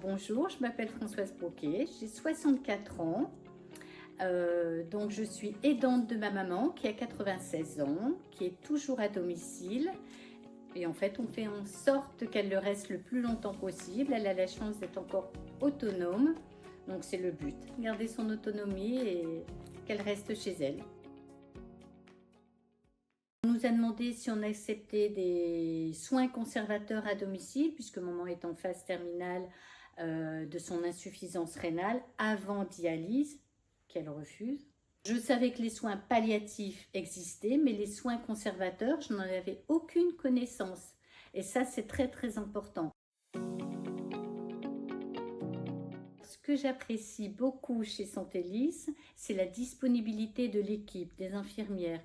bonjour, je m'appelle Françoise Broquet, j'ai 64 ans. Donc je suis aidante de ma maman qui a 96 ans, qui est toujours à domicile. Et en fait, on fait en sorte qu'elle le reste le plus longtemps possible. Elle a la chance d'être encore autonome. Donc c'est le but, garder son autonomie et qu'elle reste chez elle. On nous a demandé si on acceptait des soins conservateurs à domicile, puisque maman est en phase terminale de son insuffisance rénale avant dialyse, qu'elle refuse. Je savais que les soins palliatifs existaient, mais les soins conservateurs, je n'en avais aucune connaissance. Et ça, c'est très très important. Ce que j'apprécie beaucoup chez Santélis, c'est la disponibilité de l'équipe, des infirmières.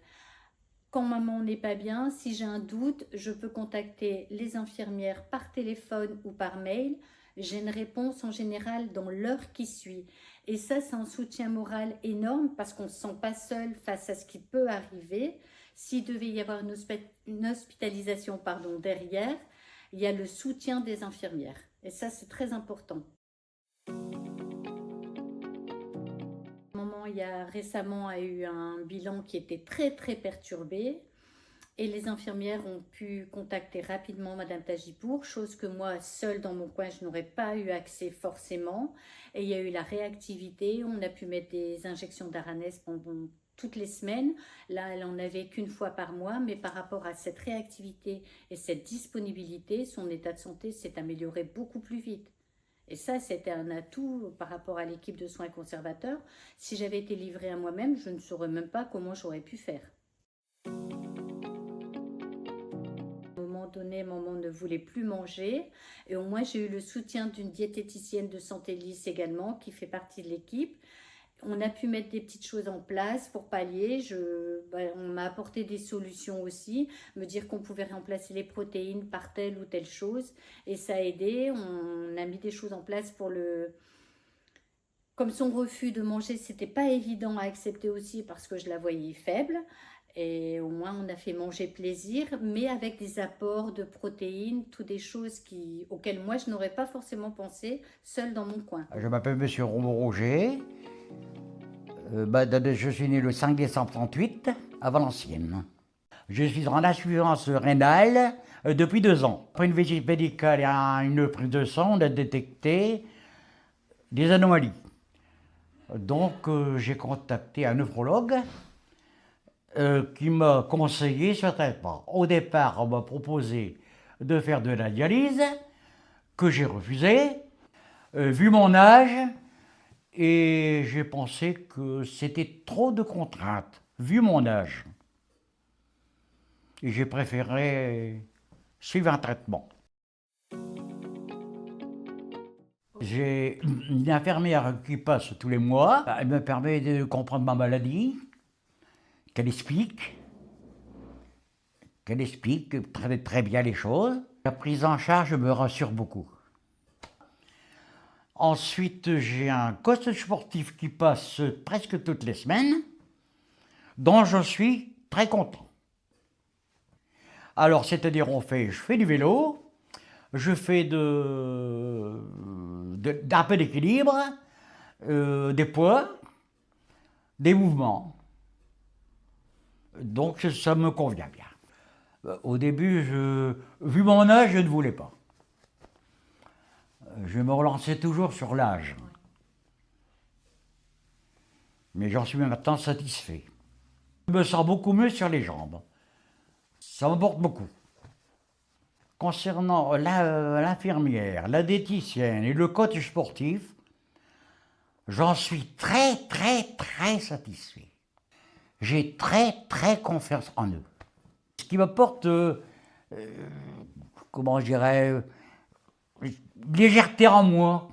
Quand maman n'est pas bien, si j'ai un doute, je peux contacter les infirmières par téléphone ou par mail. J'ai une réponse en général dans l'heure qui suit. Et ça, c'est un soutien moral énorme parce qu'on ne se sent pas seul face à ce qui peut arriver. S'il devait y avoir une hospitalisation derrière, il y a le soutien des infirmières. Et ça, c'est très important. Maman, récemment, a eu un bilan qui était très très perturbé et les infirmières ont pu contacter rapidement Madame Tajipour, chose que moi, seule dans mon coin, je n'aurais pas eu accès forcément. Et il y a eu la réactivité, on a pu mettre des injections d'Aranès pendant toutes les semaines. Là, elle en avait qu'une fois par mois, mais par rapport à cette réactivité et cette disponibilité, son état de santé s'est amélioré beaucoup plus vite. Et ça, c'était un atout par rapport à l'équipe de soins conservateurs. Si j'avais été livrée à moi-même, je ne saurais même pas comment j'aurais pu faire. À un moment donné, maman ne voulait plus manger. Et au moins, j'ai eu le soutien d'une diététicienne de Santélis également, qui fait partie de l'équipe. On a pu mettre des petites choses en place pour pallier. On m'a apporté des solutions aussi, me dire qu'on pouvait remplacer les protéines par telle ou telle chose. Et ça a aidé. On a mis des choses en place pour Comme son refus de manger, c'était pas évident à accepter aussi parce que je la voyais faible. Et au moins, on a fait manger plaisir, mais avec des apports de protéines, toutes des choses auxquelles moi, je n'aurais pas forcément pensé, seule dans mon coin. Je m'appelle Monsieur Roger. Je suis né le 5 décembre 1938 à Valenciennes. Je suis en insuffisance rénale depuis 2 ans. Après une visite médicale et une prise de sang, on a détecté des anomalies. Donc j'ai contacté un nephrologue qui m'a conseillé ce traitement. Au départ, on m'a proposé de faire de la dialyse, que j'ai refusé, vu mon âge. Et j'ai pensé que c'était trop de contraintes, vu mon âge. Et j'ai préféré suivre un traitement. J'ai une infirmière qui passe tous les mois. Elle me permet de comprendre ma maladie, qu'elle explique très, très bien les choses. La prise en charge me rassure beaucoup. Ensuite, j'ai un coach sportif qui passe presque toutes les semaines, dont je suis très content. Alors, c'est-à-dire, je fais du vélo, je fais un peu d'équilibre, des poids, des mouvements. Donc, ça me convient bien. Au début, vu mon âge, je ne voulais pas. Je me relançais toujours sur l'âge. Mais j'en suis maintenant satisfait. Je me sens beaucoup mieux sur les jambes. Ça m'apporte beaucoup. Concernant l'infirmière, la diététicienne et le coach sportif, j'en suis très, très, très satisfait. J'ai très, très confiance en eux. Ce qui m'apporte, comment je dirais, légèreté en moi.